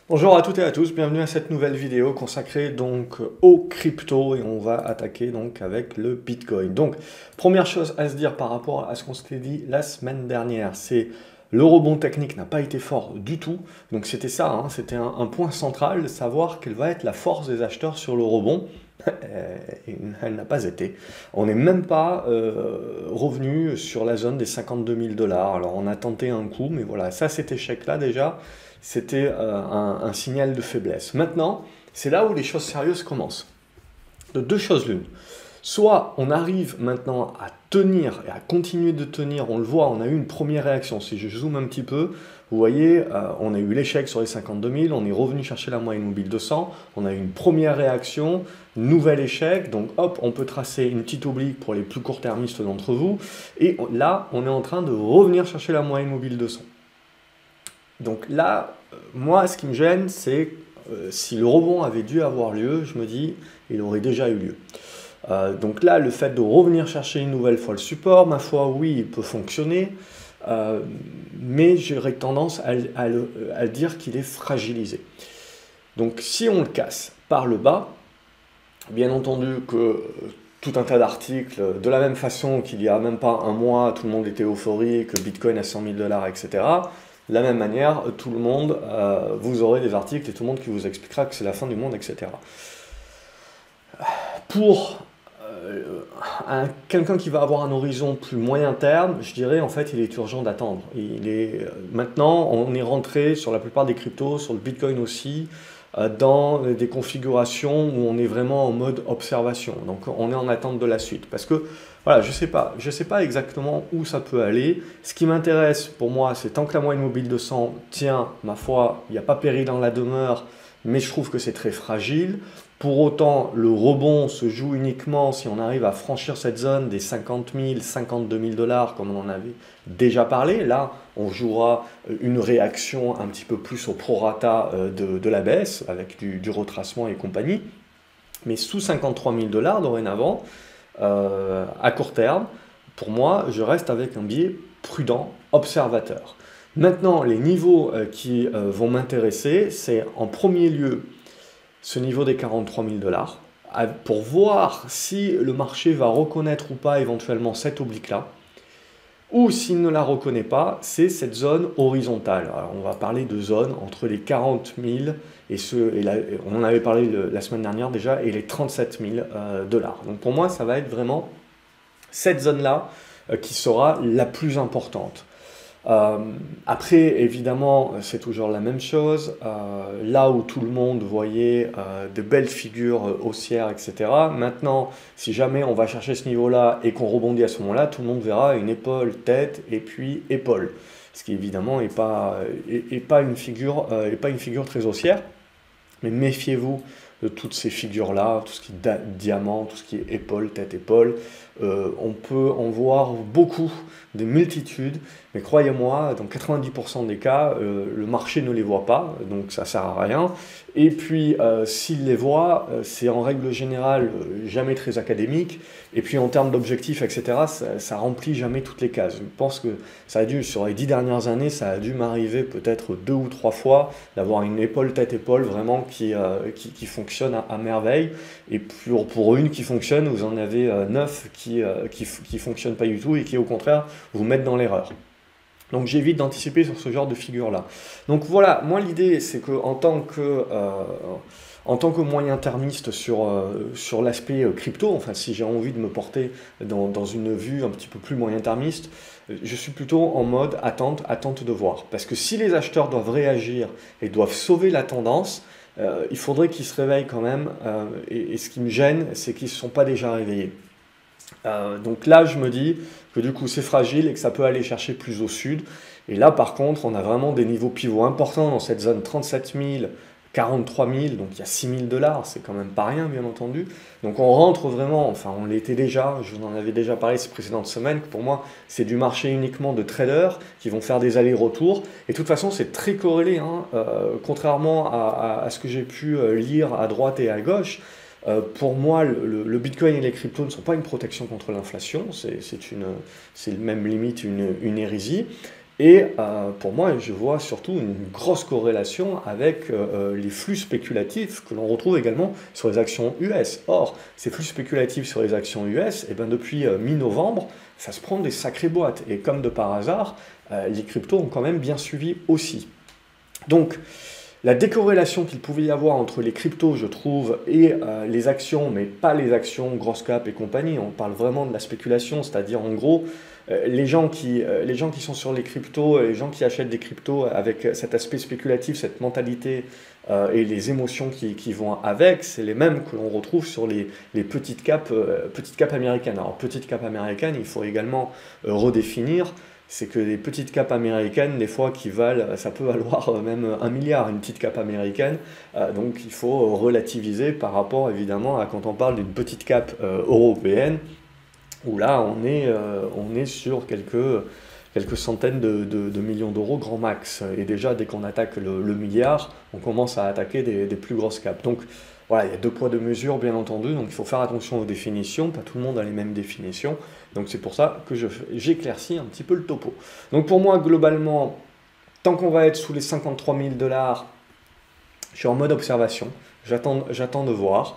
Bonjour à toutes et à tous, bienvenue à cette nouvelle vidéo consacrée donc aux cryptos et on va attaquer donc avec le Bitcoin. Donc première chose à se dire par rapport à ce qu'on s'était dit la semaine dernière, c'est le rebond technique n'a pas été fort du tout, donc c'était ça, c'était un point central, savoir quelle va être la force des acheteurs sur le rebond. Elle n'a pas été. On n'est même pas revenu sur la zone des 52 000 dollars. Alors on a tenté un coup, mais voilà, ça cet échec-là déjà, c'était un signal de faiblesse. Maintenant, c'est là où les choses sérieuses commencent. De deux choses l'une. Soit on arrive maintenant à tenir et à continuer de tenir, on le voit, on a eu une première réaction. Si je zoome un petit peu, vous voyez, on a eu l'échec sur les 52 000, on est revenu chercher la moyenne mobile 200, on a eu une première réaction, nouvel échec, donc hop, on peut tracer une petite oblique pour les plus court-termistes d'entre vous, et là, on est en train de revenir chercher la moyenne mobile 200. Donc là, moi, ce qui me gêne, c'est si le rebond avait dû avoir lieu, je me dis, il aurait déjà eu lieu. Donc là, le fait de revenir chercher une nouvelle fois le support, ma foi, oui, il peut fonctionner, mais j'aurais tendance à dire qu'il est fragilisé. Donc si on le casse par le bas, bien entendu que tout un tas d'articles, de la même façon qu'il y a même pas un mois, tout le monde était euphorique, Bitcoin à 100 000 dollars, etc. De la même manière, tout le monde, vous aurez des articles et tout le monde qui vous expliquera que c'est la fin du monde, etc. Pour quelqu'un qui va avoir un horizon plus moyen terme, je dirais en fait il est urgent d'attendre. Maintenant, on est rentré sur la plupart des cryptos, sur le Bitcoin aussi, dans des configurations où on est vraiment en mode observation. Donc on est en attente de la suite. Parce que voilà, je sais pas exactement où ça peut aller. Ce qui m'intéresse pour moi, c'est tant que la moyenne mobile 200 tient, ma foi, il n'y a pas péril dans la demeure, mais je trouve que c'est très fragile. Pour autant, le rebond se joue uniquement si on arrive à franchir cette zone des 50 000, 52 000 dollars, comme on en avait déjà parlé. Là, on jouera une réaction un petit peu plus au prorata de la baisse, avec du retracement et compagnie. Mais sous 53 000 dollars dorénavant, à court terme, pour moi, je reste avec un biais prudent, observateur. Maintenant, les niveaux qui vont m'intéresser, c'est en premier lieu ce niveau des 43 000 dollars, pour voir si le marché va reconnaître ou pas éventuellement cette oblique-là, ou s'il ne la reconnaît pas, c'est cette zone horizontale. Alors on va parler de zone entre les 40 000 on en avait parlé la semaine dernière déjà, et les 37 000 dollars. Donc pour moi, ça va être vraiment cette zone-là qui sera la plus importante. Après, évidemment, c'est toujours la même chose. Là où tout le monde voyait de belles figures haussières, etc. Maintenant, si jamais on va chercher ce niveau-là et qu'on rebondit à ce moment-là, tout le monde verra une épaule, tête et puis épaule. Ce qui évidemment n'est pas une figure très haussière. Mais méfiez-vous de toutes ces figures-là, tout ce qui est diamant, tout ce qui est épaule, tête, épaule. On peut en voir beaucoup, des multitudes, mais croyez-moi, dans 90% des cas, le marché ne les voit pas, donc ça ne sert à rien. Et puis, s'il les voit, c'est en règle générale jamais très académique. Et puis, en termes d'objectifs, etc., ça remplit jamais toutes les cases. Je pense que sur les 10 dernières années, ça a dû m'arriver peut-être 2 ou 3 fois d'avoir une épaule, tête, épaule vraiment qui fonctionne à merveille. Et pour une qui fonctionne, vous en avez 9 qui fonctionnent pas du tout et qui, au contraire, vous mettent dans l'erreur. Donc j'évite d'anticiper sur ce genre de figure-là. Donc voilà, moi l'idée c'est que en tant que moyen termiste sur l'aspect crypto, enfin si j'ai envie de me porter dans une vue un petit peu plus moyen termiste, je suis plutôt en mode attente de voir. Parce que si les acheteurs doivent réagir et doivent sauver la tendance, il faudrait qu'ils se réveillent quand même. Et ce qui me gêne, c'est qu'ils ne se sont pas déjà réveillés. Donc là, je me dis que du coup, c'est fragile et que ça peut aller chercher plus au sud. Et là, par contre, on a vraiment des niveaux pivots importants dans cette zone 37 000, 43 000, donc il y a 6 000 dollars, c'est quand même pas rien, bien entendu. Donc on rentre vraiment, enfin on l'était déjà, je vous en avais déjà parlé ces précédentes semaines, que pour moi, c'est du marché uniquement de traders qui vont faire des allers-retours. Et de toute façon, c'est très corrélé, contrairement à ce que j'ai pu lire à droite et à gauche. Pour moi, le Bitcoin et les cryptos ne sont pas une protection contre l'inflation, c'est même limite une hérésie. Et pour moi, je vois surtout une grosse corrélation avec les flux spéculatifs que l'on retrouve également sur les actions US. Or, ces flux spéculatifs sur les actions US, eh ben, depuis mi-novembre, ça se prend des sacrées boîtes. Et comme de par hasard, les cryptos ont quand même bien suivi aussi. Donc, la décorrélation qu'il pouvait y avoir entre les cryptos, je trouve, et les actions, mais pas les actions grosse cap et compagnie, on parle vraiment de la spéculation, c'est-à-dire en gros, les gens qui sont sur les cryptos, les gens qui achètent des cryptos avec cet aspect spéculatif, cette mentalité et les émotions qui vont avec, c'est les mêmes que l'on retrouve sur les petites caps américaines. Alors, petites caps américaines, il faut également redéfinir. C'est que les petites capes américaines, des fois, ça peut valoir même 1 milliard, une petite cape américaine. Donc il faut relativiser par rapport, évidemment, à quand on parle d'une petite cape européenne, où là, on est sur quelques centaines de millions d'euros grand max. Et déjà, dès qu'on attaque le milliard, on commence à attaquer des plus grosses capes. Donc voilà, il y a deux poids, deux mesures, bien entendu, donc il faut faire attention aux définitions, pas tout le monde a les mêmes définitions, donc c'est pour ça que j'éclaircis un petit peu le topo. Donc pour moi, globalement, tant qu'on va être sous les 53 000 $, je suis en mode observation, j'attends de voir.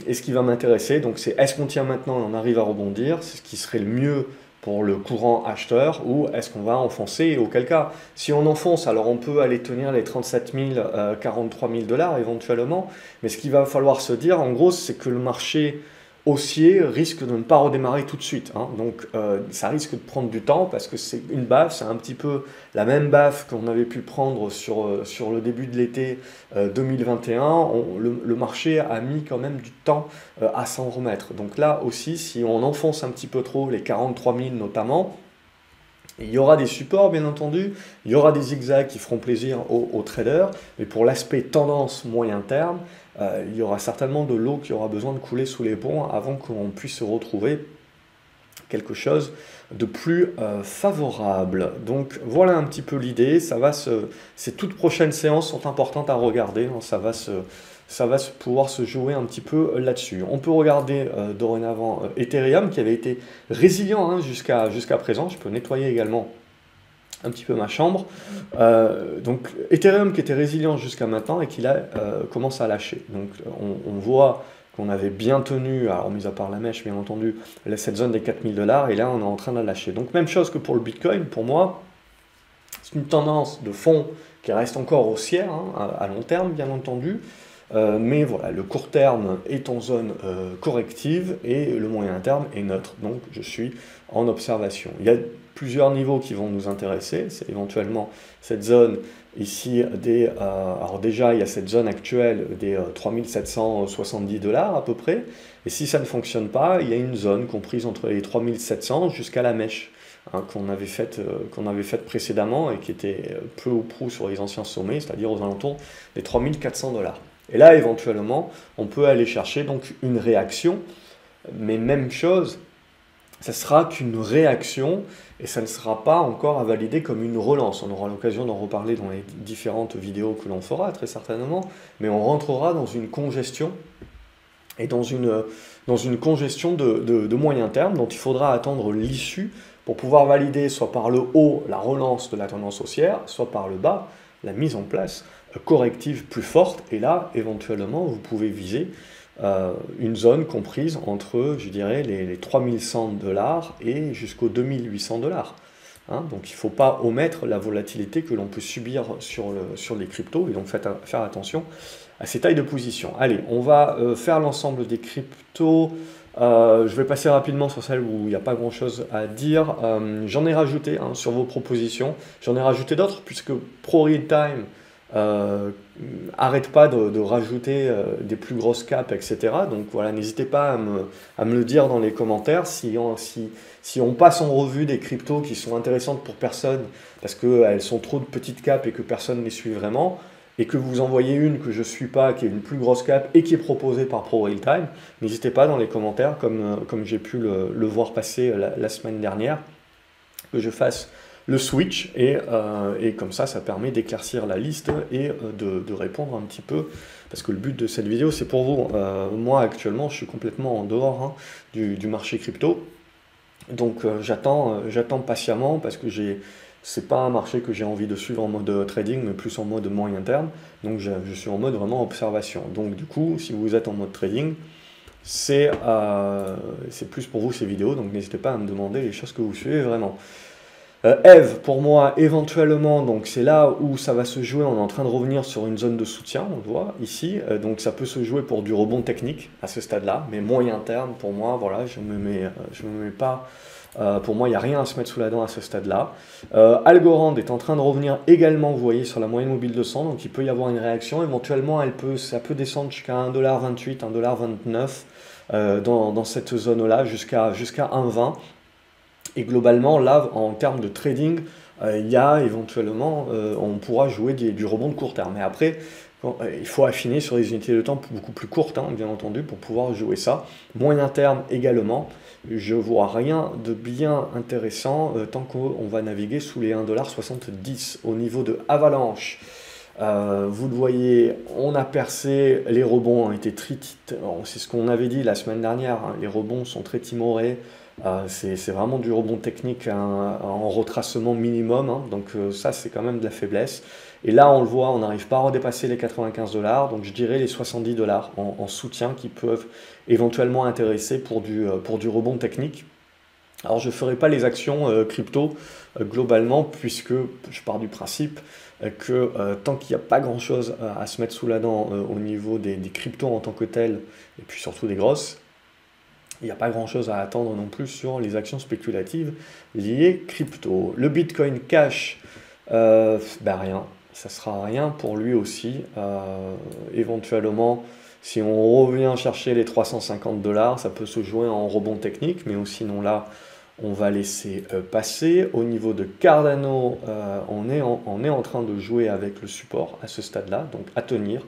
Et ce qui va m'intéresser, donc c'est est-ce qu'on tient maintenant et on arrive à rebondir, c'est ce qui serait le mieux pour le courant acheteur, ou est-ce qu'on va enfoncer, et auquel cas, si on enfonce, alors on peut aller tenir les 37 000, 43 000 $ éventuellement, mais ce qu'il va falloir se dire, en gros, c'est que le marché haussier risque de ne pas redémarrer tout de suite, hein. Donc ça risque de prendre du temps, parce que c'est une baffe, c'est un petit peu la même baffe qu'on avait pu prendre sur le début de l'été 2021, le marché a mis quand même du temps à s'en remettre. Donc là aussi, si on enfonce un petit peu trop les 43 000 notamment, il y aura des supports, bien entendu, il y aura des zigzags qui feront plaisir aux traders, mais pour l'aspect tendance moyen terme, il y aura certainement de l'eau qui aura besoin de couler sous les ponts avant qu'on puisse se retrouver quelque chose de plus favorable. Donc voilà un petit peu l'idée. Ces toutes prochaines séances sont importantes à regarder, hein. Ça va pouvoir se jouer un petit peu là-dessus. On peut regarder dorénavant Ethereum qui avait été résilient, hein, jusqu'à présent. Je peux nettoyer également un petit peu ma chambre. Donc Ethereum qui était résilient jusqu'à maintenant et qui là commence à lâcher. Donc on voit qu'on avait bien tenu, alors mis à part la mèche bien entendu, cette zone des 4 000 $, et là on est en train de la lâcher. Donc même chose que pour le Bitcoin, pour moi, c'est une tendance de fond qui reste encore haussière, hein, à long terme bien entendu, mais voilà, le court terme est en zone corrective et le moyen terme est neutre, donc je suis en observation. Il y a plusieurs niveaux qui vont nous intéresser, c'est éventuellement cette zone ici alors déjà il y a cette zone actuelle des 3770 $ à peu près, et si ça ne fonctionne pas, il y a une zone comprise entre les 3700 jusqu'à la mèche, hein, qu'on avait faite précédemment et qui était peu ou prou sur les anciens sommets, c'est-à-dire aux alentours des 3400 $. Et là, éventuellement, on peut aller chercher donc une réaction, mais même chose, ça sera qu'une réaction et ça ne sera pas encore à valider comme une relance. On aura l'occasion d'en reparler dans les différentes vidéos que l'on fera très certainement, mais on rentrera dans une congestion et dans une congestion de moyen terme dont il faudra attendre l'issue pour pouvoir valider soit par le haut la relance de la tendance haussière, soit par le bas la mise en place corrective plus forte, et là éventuellement vous pouvez viser une zone comprise entre, je dirais, les 3100 $ et jusqu'aux 2800 $. Hein, donc il ne faut pas omettre la volatilité que l'on peut subir sur les cryptos, et donc faire attention à ces tailles de position. Allez, on va faire l'ensemble des cryptos. Je vais passer rapidement sur celles où il n'y a pas grand chose à dire. J'en ai rajouté, hein, sur vos propositions, j'en ai rajouté d'autres, puisque ProRealTime arrête pas de rajouter des plus grosses capes, etc. Donc voilà, n'hésitez pas à me le dire dans les commentaires si on passe en revue des cryptos qui sont intéressantes pour personne parce qu'elles sont trop de petites capes et que personne ne les suit vraiment, et que vous envoyez une que je ne suis pas, qui est une plus grosse cap et qui est proposée par ProRealTime, n'hésitez pas dans les commentaires, comme j'ai pu le voir passer la semaine dernière, que je fasse le switch, et comme ça permet d'éclaircir la liste et de répondre un petit peu, parce que le but de cette vidéo c'est pour vous. Moi actuellement je suis complètement en dehors, hein, du marché crypto, donc j'attends patiemment, parce que j'ai c'est pas un marché que j'ai envie de suivre en mode trading, mais plus en mode moyen terme. Donc je suis en mode vraiment observation. Donc du coup, si vous êtes en mode trading, c'est plus pour vous ces vidéos. Donc n'hésitez pas à me demander les choses que vous suivez vraiment. Eve, pour moi, éventuellement, donc c'est là où ça va se jouer. On est en train de revenir sur une zone de soutien, on le voit ici. Donc ça peut se jouer pour du rebond technique à ce stade-là, mais moyen terme, pour moi, voilà, je me mets pas. Pour moi, il n'y a rien à se mettre sous la dent à ce stade-là. Algorand est en train de revenir également, vous voyez, sur la moyenne mobile 200, donc il peut y avoir une réaction. Éventuellement, ça peut descendre jusqu'à 1,28$, 1,29$ dans cette zone-là, jusqu'à 1,20$. Et globalement, là, en termes de trading, il y a éventuellement, on pourra jouer du rebond de court terme. Mais après, il faut affiner sur des unités de temps beaucoup plus courtes, hein, bien entendu, pour pouvoir jouer ça. Moyen terme également, je vois rien de bien intéressant tant qu'on va naviguer sous les 1,70$ au niveau de Avalanche. Vous le voyez, on a percé, les rebonds ont été c'est ce qu'on avait dit la semaine dernière, hein, les rebonds sont très timorés. C'est vraiment du rebond technique en retracement minimum, hein, donc ça c'est quand même de la faiblesse. Et là on le voit, on n'arrive pas à redépasser les 95$, donc je dirais les 70$ en soutien qui peuvent éventuellement intéresser pour du rebond technique. Alors je ne ferai pas les actions crypto globalement, puisque je pars du principe que tant qu'il n'y a pas grand chose à se mettre sous la dent au niveau des cryptos en tant que tels, et puis surtout des grosses, il n'y a pas grand-chose à attendre non plus sur les actions spéculatives liées crypto. Le Bitcoin Cash, rien, ça sera rien pour lui aussi. Éventuellement, si on revient chercher les 350$, ça peut se jouer en rebond technique, mais sinon là, on va laisser passer. Au niveau de Cardano, on est en train de jouer avec le support à ce stade-là, donc à tenir.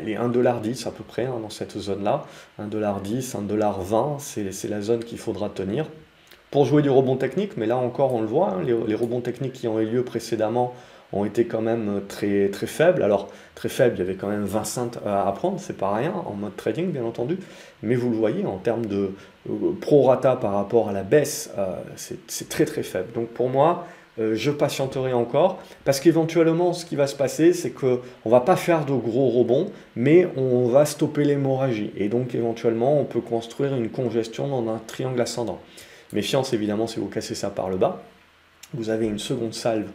Les 1,10$ à peu près hein, dans cette zone-là, 1,10$, 1,20$, c'est la zone qu'il faudra tenir pour jouer du rebond technique, mais là encore on le voit, hein, les rebonds techniques qui ont eu lieu précédemment ont été quand même très, très faibles. Alors très faibles, il y avait quand même 20 cents à prendre, c'est pas rien en mode trading bien entendu, mais vous le voyez en termes de prorata par rapport à la baisse, c'est très très faible. Donc pour moi, je patienterai encore, parce qu'éventuellement, ce qui va se passer, c'est qu'on ne va pas faire de gros rebonds, mais on va stopper l'hémorragie. Et donc, éventuellement, on peut construire une congestion dans un triangle ascendant. Méfiance, évidemment, si vous cassez ça par le bas. Vous avez une seconde salve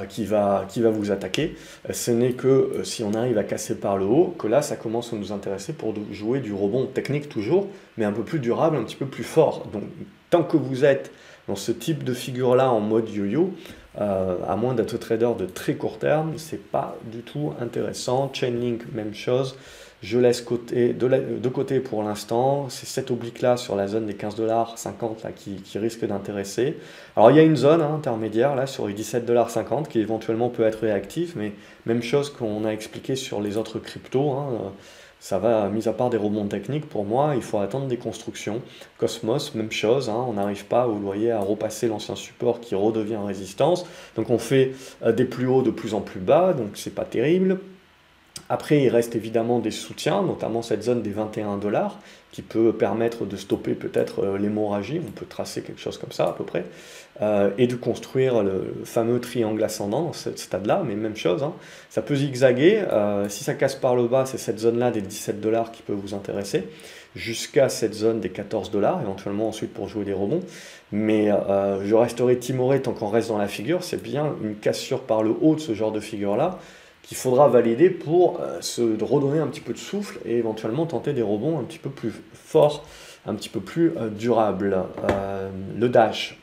qui va vous attaquer. Ce n'est que si on arrive à casser par le haut, que là, ça commence à nous intéresser pour jouer du rebond technique toujours, mais un peu plus durable, un petit peu plus fort. Donc, tant que vous êtes dans ce type de figure-là en mode yo-yo, à moins d'être trader de très court terme, c'est pas du tout intéressant. Chainlink, même chose. Je laisse de côté pour l'instant. C'est cette oblique-là sur la zone des 15,50$ là, qui risque d'intéresser. Alors il y a une zone hein, intermédiaire là sur les 17,50$ qui éventuellement peut être réactive, mais même chose qu'on a expliqué sur les autres cryptos. Hein, ça va, mis à part des rebonds techniques, pour moi, il faut attendre des constructions. Cosmos, même chose, hein, on n'arrive pas, vous le voyez, à repasser l'ancien support qui redevient résistance. Donc on fait des plus hauts de plus en plus bas, donc c'est pas terrible. Après, il reste évidemment des soutiens, notamment cette zone des 21$, qui peut permettre de stopper peut-être l'hémorragie, on peut tracer quelque chose comme ça à peu près, et de construire le fameux triangle ascendant dans ce stade-là, mais même chose, hein, ça peut zigzaguer, si ça casse par le bas, c'est cette zone-là des 17$ qui peut vous intéresser, jusqu'à cette zone des 14$, éventuellement ensuite pour jouer des rebonds, mais je resterai timoré tant qu'on reste dans la figure, c'est bien une cassure par le haut de ce genre de figure-là, qu'il faudra valider pour se redonner un petit peu de souffle et éventuellement tenter des rebonds un petit peu plus forts, un petit peu plus durables. Le Dash,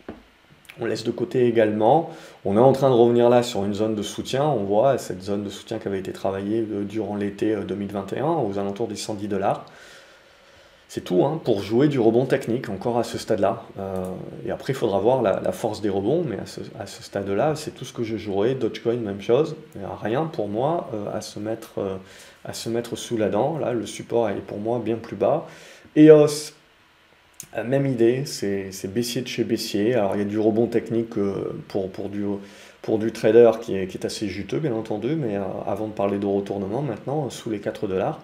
on laisse de côté également. On est en train de revenir là sur une zone de soutien. On voit cette zone de soutien qui avait été travaillée durant l'été 2021 aux alentours des 110$. C'est tout hein, pour jouer du rebond technique, encore à ce stade-là. Et après, il faudra voir la force des rebonds, mais à ce stade-là, c'est tout ce que je jouerai. Dogecoin, même chose. Il n'y a rien pour moi à se mettre sous la dent. Là, le support est pour moi bien plus bas. EOS, même idée, c'est baissier de chez baissier. Alors, il y a du rebond technique pour du trader qui est assez juteux, bien entendu, mais avant de parler de retournement, maintenant, sous les 4$,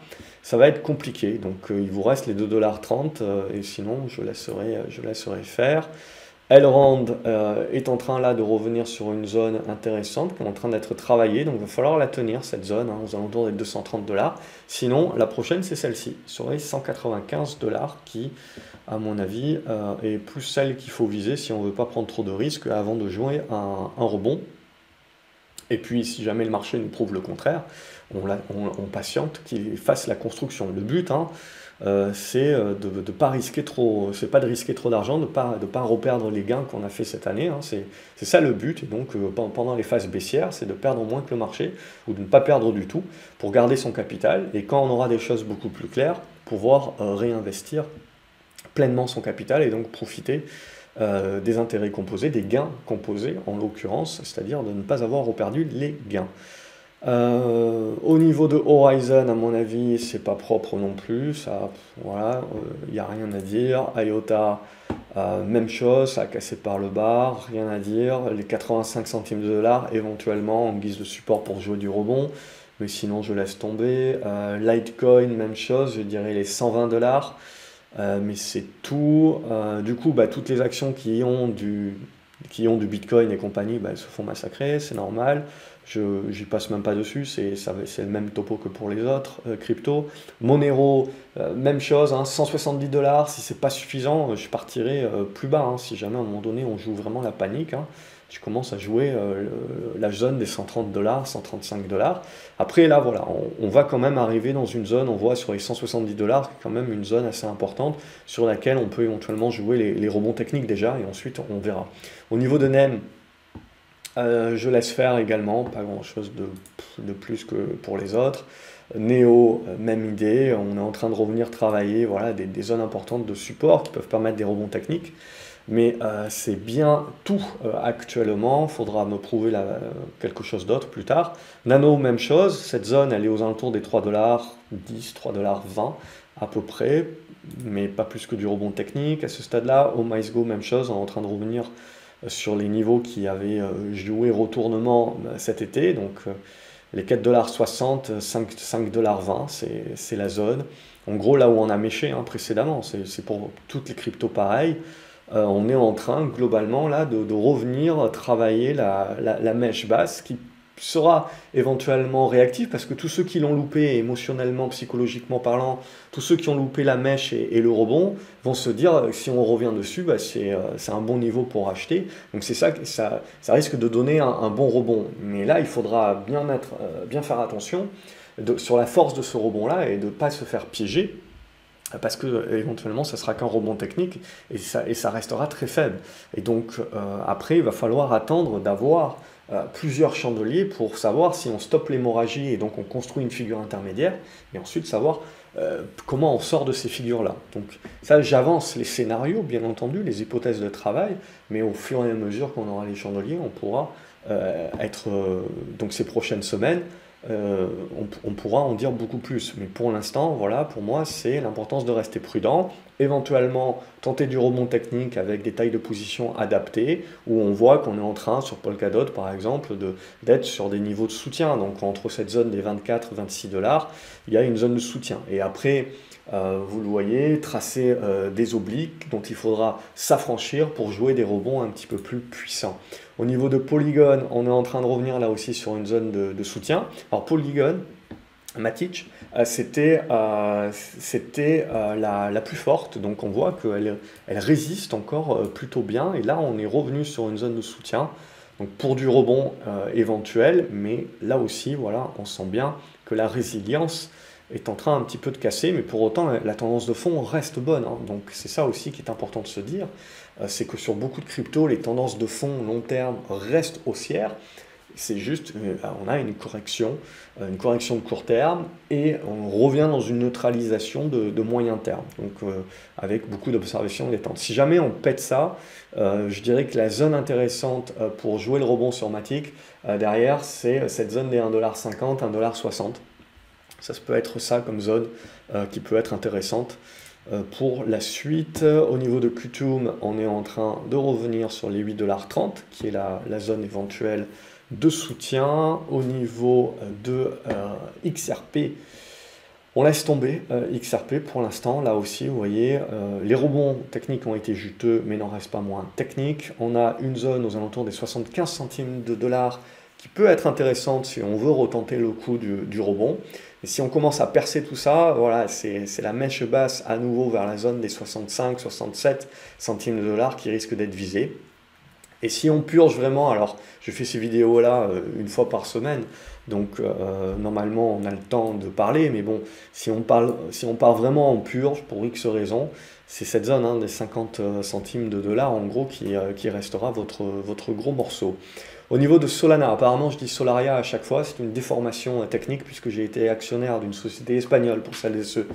ça va être compliqué. Donc, il vous reste les 2,30$, et sinon, je laisserai faire. Elrond est en train là de revenir sur une zone intéressante qui est en train d'être travaillée, donc il va falloir la tenir cette zone, hein, aux alentours des 230 $. Sinon, la prochaine c'est celle-ci, sur les 195 $ qui, à mon avis, est plus celle qu'il faut viser si on ne veut pas prendre trop de risques avant de jouer un rebond. Et puis, si jamais le marché nous prouve le contraire, on patiente qu'il fasse la construction. Le but, hein, c'est de pas risquer trop, c'est pas de risquer trop d'argent, de pas reperdre les gains qu'on a fait cette année, hein. C'est ça le but. Et donc, pendant les phases baissières, c'est de perdre moins que le marché, ou de ne pas perdre du tout, pour garder son capital. Et quand on aura des choses beaucoup plus claires, pouvoir réinvestir pleinement son capital et donc profiter des intérêts composés, des gains composés en l'occurrence, c'est-à-dire de ne pas avoir reperdu les gains. Au niveau de Horizon, à mon avis, c'est pas propre non plus, ça, voilà, il n'y a rien à dire. IOTA, même chose, ça a cassé par le bas, rien à dire. Les 85 centimes de dollar, éventuellement en guise de support pour jouer du rebond, mais sinon je laisse tomber. Litecoin, même chose, je dirais les 120 $. Mais c'est tout. Du coup, bah, toutes les actions qui ont du Bitcoin et compagnie, bah, elles se font massacrer, c'est normal. J'y passe même pas dessus, c'est le même topo que pour les autres cryptos. Monero, même chose, hein, 170 $, si c'est pas suffisant, je partirai plus bas, hein, si jamais à un moment donné on joue vraiment la panique, hein. Je commence à jouer la zone des 130 $, 135 $. Après, là, voilà, on va quand même arriver dans une zone, on voit sur les 170 $, qui est quand même une zone assez importante, sur laquelle on peut éventuellement jouer les rebonds techniques déjà, et ensuite on verra. Au niveau de NEM, je laisse faire également, pas grand chose de plus que pour les autres. Neo, même idée, on est en train de revenir travailler, voilà, des zones importantes de support qui peuvent permettre des rebonds techniques. Mais c'est bien tout actuellement, il faudra me prouver quelque chose d'autre plus tard. Nano, même chose, cette zone elle est aux alentours des 3,10 $, 3,20 $ à peu près, mais pas plus que du rebond technique à ce stade-là. Au MySgo, même chose, on est en train de revenir sur les niveaux qui avaient joué retournement cet été, donc les 4,60 $, 5,20 $, c'est la zone. En gros, là où on a méché hein, précédemment, c'est pour toutes les cryptos pareilles. On est en train globalement là de revenir travailler la mèche basse qui sera éventuellement réactive parce que tous ceux qui l'ont loupé émotionnellement, psychologiquement parlant, tous ceux qui ont loupé la mèche et le rebond vont se dire si on revient dessus, bah, c'est un bon niveau pour acheter. Donc c'est ça risque de donner un bon rebond. Mais là, il faudra bien faire attention sur la force de ce rebond-là et de ne pas se faire piéger parce que éventuellement ça sera qu'un rebond technique et ça restera très faible. Et donc après il va falloir attendre d'avoir plusieurs chandeliers pour savoir si on stoppe l'hémorragie et donc on construit une figure intermédiaire et ensuite savoir comment on sort de ces figures-là. Donc ça j'avance les scénarios bien entendu, les hypothèses de travail, mais au fur et à mesure qu'on aura les chandeliers on pourra donc ces prochaines semaines on pourra en dire beaucoup plus. Mais pour l'instant, voilà, pour moi, c'est l'importance de rester prudent, éventuellement tenter du rebond technique avec des tailles de position adaptées, où on voit qu'on est en train, sur Polkadot par exemple, d'être sur des niveaux de soutien. Donc entre cette zone des 24-26 $, il y a une zone de soutien. Et après, vous le voyez, tracer des obliques dont il faudra s'affranchir pour jouer des rebonds un petit peu plus puissants. Au niveau de Polygon, on est en train de revenir là aussi sur une zone de soutien. Alors Polygon, Matic, c'était la plus forte, donc on voit qu'elle résiste encore plutôt bien, et là on est revenu sur une zone de soutien, donc pour du rebond éventuel, mais là aussi, voilà, on sent bien que la résilience est en train un petit peu de casser, mais pour autant la tendance de fond reste bonne, hein. Donc c'est ça aussi qui est important de se dire, c'est que sur beaucoup de cryptos, les tendances de fond long terme restent haussières. C'est juste, on a une correction de court terme et on revient dans une neutralisation de moyen terme, donc avec beaucoup d'observations détente. Si jamais on pète ça, je dirais que la zone intéressante pour jouer le rebond sur Matic, derrière, c'est cette zone des 1,50 $, 1,60 $. Ça peut être ça comme zone qui peut être intéressante. Pour la suite, au niveau de Qtum, on est en train de revenir sur les 8,30 $, qui est la zone éventuelle de soutien. Au niveau de XRP, On laisse tomber XRP pour l'instant, là aussi, vous voyez, les rebonds techniques ont été juteux, mais n'en reste pas moins techniques. On a une zone aux alentours des 75 centimes de dollars qui peut être intéressante si on veut retenter le coup du rebond. Et si on commence à percer tout ça, voilà, c'est la mèche basse à nouveau vers la zone des 65-67 centimes de dollars qui risque d'être visée. Et si on purge vraiment, alors je fais ces vidéos-là une fois par semaine, donc normalement on a le temps de parler, mais bon, si on part vraiment en purge pour X raisons, c'est cette zone hein, des 50 centimes de dollars en gros qui restera votre gros morceau. Au niveau de Solana, apparemment je dis Solaria à chaque fois, c'est une déformation technique puisque j'ai été actionnaire d'une société espagnole pour celles et ceux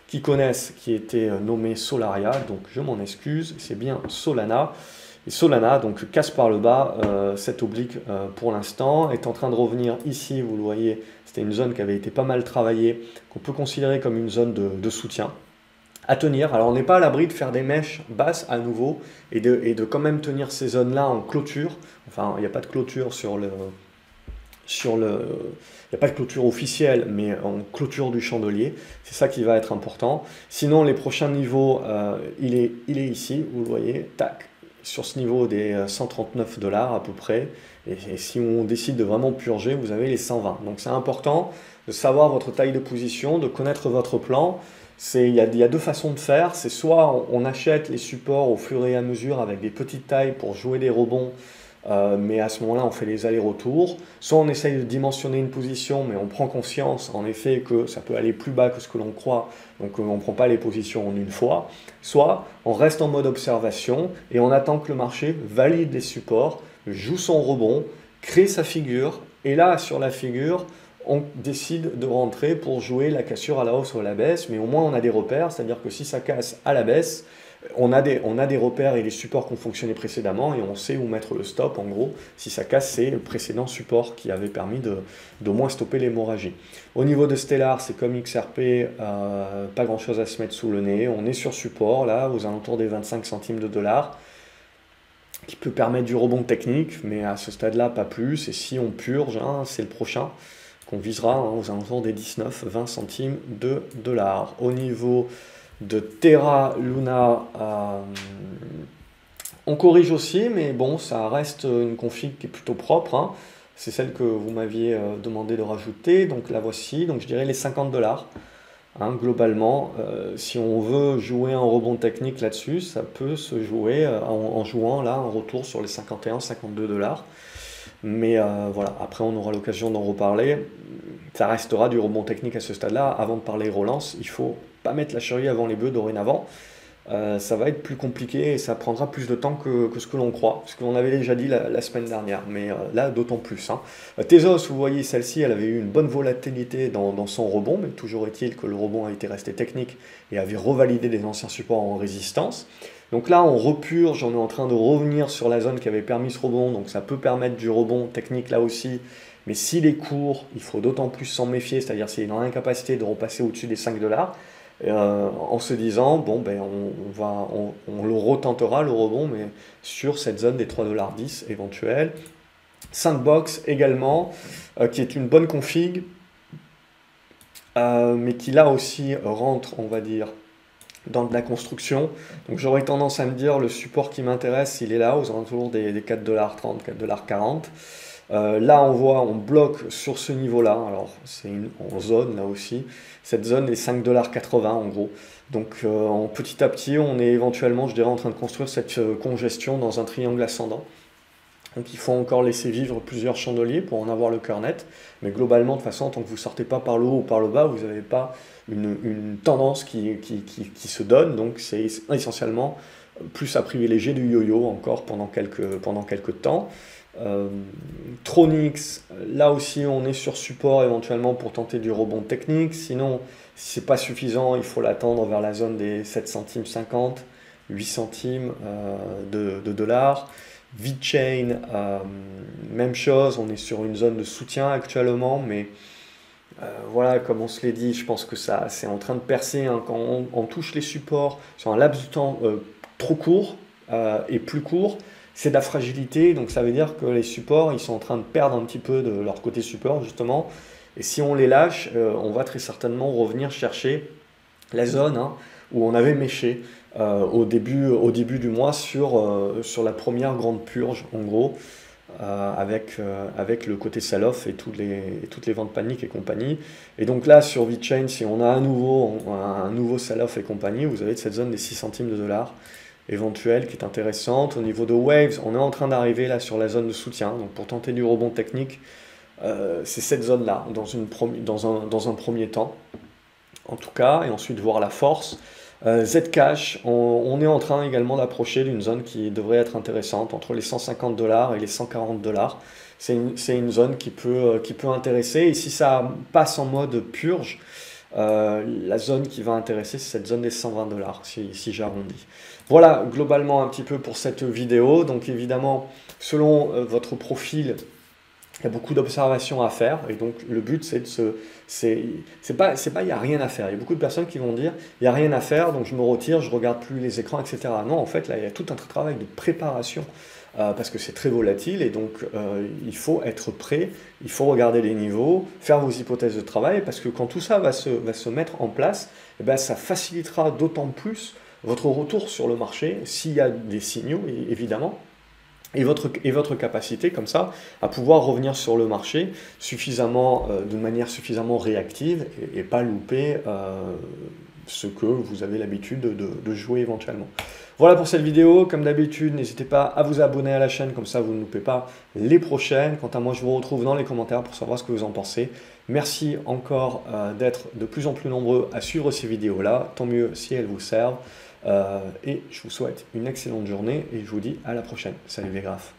qui connaissent, qui était nommée Solaria, donc je m'en excuse, c'est bien Solana. Et Solana, donc casse par le bas, cette oblique pour l'instant, est en train de revenir ici, vous le voyez, c'était une zone qui avait été pas mal travaillée, qu'on peut considérer comme une zone de soutien à tenir. Alors on n'est pas à l'abri de faire des mèches basses à nouveau et de quand même tenir ces zones-là en clôture. Enfin, il n'y a pas de clôture il n'y a pas de clôture officielle, mais en clôture du chandelier. C'est ça qui va être important. Sinon, les prochains niveaux, il est ici, vous le voyez, tac, sur ce niveau des 139 dollars à peu près. Et si on décide de vraiment purger, vous avez les 120. Donc c'est important de savoir votre taille de position, de connaître votre plan. Il y a deux façons de faire. C'est soit on achète les supports au fur et à mesure avec des petites tailles pour jouer des rebonds, mais à ce moment-là, on fait les allers-retours. Soit on essaye de dimensionner une position, mais on prend conscience en effet que ça peut aller plus bas que ce que l'on croit, donc on ne prend pas les positions en une fois. Soit on reste en mode observation et on attend que le marché valide les supports, joue son rebond, crée sa figure, et là, sur la figure, on décide de rentrer pour jouer la cassure à la hausse ou à la baisse, mais au moins on a des repères, c'est-à-dire que si ça casse à la baisse, on a des repères et les supports qui ont fonctionné précédemment et on sait où mettre le stop en gros. Si ça casse, c'est le précédent support qui avait permis de moins stopper l'hémorragie. Au niveau de Stellar, c'est comme XRP, pas grand chose à se mettre sous le nez. On est sur support là, aux alentours des 25 centimes de dollars, qui peut permettre du rebond technique, mais à ce stade-là, pas plus. Et si on purge, hein, c'est le prochain qu'on visera hein, aux alentours des 19-20 centimes de dollars. Au niveau de Terra Luna, on corrige aussi, mais bon, ça reste une config qui est plutôt propre. Hein. C'est celle que vous m'aviez demandé de rajouter, donc la voici. Donc je dirais les 50 dollars. Hein, globalement, si on veut jouer un rebond technique là-dessus, ça peut se jouer en jouant là un retour sur les 51-52 dollars. Mais voilà, après on aura l'occasion d'en reparler. Ça restera du rebond technique à ce stade-là. Avant de parler relance, il faut pas mettre la charrue avant les bœufs dorénavant. Ça va être plus compliqué et ça prendra plus de temps que ce que l'on croit, ce que l'on avait déjà dit la semaine dernière, mais là d'autant plus. Hein. Tezos, vous voyez, celle-ci, elle avait eu une bonne volatilité dans son rebond, mais toujours est-il que le rebond a été resté technique et avait revalidé les anciens supports en résistance. Donc là, on repurge, on est en train de revenir sur la zone qui avait permis ce rebond, donc ça peut permettre du rebond technique là aussi, mais s'il est court, il faut d'autant plus s'en méfier, c'est-à-dire s'il est dans l'incapacité de repasser au-dessus des 5 dollars, en se disant, bon, ben, on le retentera le rebond, mais sur cette zone des 3,10 $ éventuels. Sandbox également, qui est une bonne config, mais qui là aussi rentre, on va dire, dans de la construction. Donc j'aurais tendance à me dire, le support qui m'intéresse, il est là, aux alentours des 4,30 $, 4,40 $. Là, on bloque sur ce niveau-là. Alors, c'est en zone, là aussi. Cette zone est 5,80 $ en gros. Donc, petit à petit, on est éventuellement, je dirais, en train de construire cette congestion dans un triangle ascendant. Donc, il faut encore laisser vivre plusieurs chandeliers pour en avoir le cœur net. Mais globalement, de toute façon, tant que vous ne sortez pas par le haut ou par le bas, vous n'avez pas une tendance qui se donne. Donc, c'est essentiellement plus à privilégier du yo-yo encore pendant quelques temps. Tronix, là aussi on est sur support éventuellement pour tenter du rebond technique, sinon si c'est pas suffisant il faut l'attendre vers la zone des 7 centimes 50, 8 centimes de dollars. VeChain, même chose, on est sur une zone de soutien actuellement, mais voilà, comme on se l'est dit, je pense que ça c'est en train de percer hein, quand on touche les supports sur un laps de temps trop court et plus court, c'est de la fragilité, donc ça veut dire que les supports, ils sont en train de perdre un petit peu de leur côté support, justement, Et si on les lâche, on va très certainement revenir chercher la zone hein, où on avait méché au début du mois sur la première grande purge, en gros, avec le côté sell-off et toutes les ventes paniques et compagnie. Et donc là, sur VeChain, si on a un nouveau sell-off et compagnie, vous avez cette zone des 6 centimes de dollars éventuelle qui est intéressante. Au niveau de Waves, on est en train d'arriver là sur la zone de soutien. Donc pour tenter du rebond technique, c'est cette zone-là, dans un premier temps, en tout cas, et ensuite voir la force. Zcash, on est en train également d'approcher d'une zone qui devrait être intéressante, entre les 150 dollars et les 140 dollars. C'est une zone qui peut intéresser, et si ça passe en mode purge, la zone qui va intéresser, c'est cette zone des 120 dollars, si j'arrondis. Voilà, globalement un petit peu pour cette vidéo. Donc évidemment, selon votre profil, il y a beaucoup d'observations à faire, et donc le but c'est pas il n'y a rien à faire. Il y a beaucoup de personnes qui vont dire il n'y a rien à faire, donc je me retire, je regarde plus les écrans, etc. Non, en fait là il y a tout un travail de préparation parce que c'est très volatile, et donc il faut être prêt, il faut regarder les niveaux, faire vos hypothèses de travail, parce que quand tout ça va se mettre en place, eh ben, ça facilitera d'autant plus votre retour sur le marché s'il y a des signaux, évidemment. Et votre capacité comme ça à pouvoir revenir sur le marché de manière suffisamment réactive et pas louper ce que vous avez l'habitude de jouer éventuellement. Voilà pour cette vidéo. Comme d'habitude, n'hésitez pas à vous abonner à la chaîne, comme ça vous ne loupez pas les prochaines. Quant à moi, je vous retrouve dans les commentaires pour savoir ce que vous en pensez. Merci encore d'être de plus en plus nombreux à suivre ces vidéos-là, tant mieux si elles vous servent. Et je vous souhaite une excellente journée et je vous dis à la prochaine. Salut les graphes.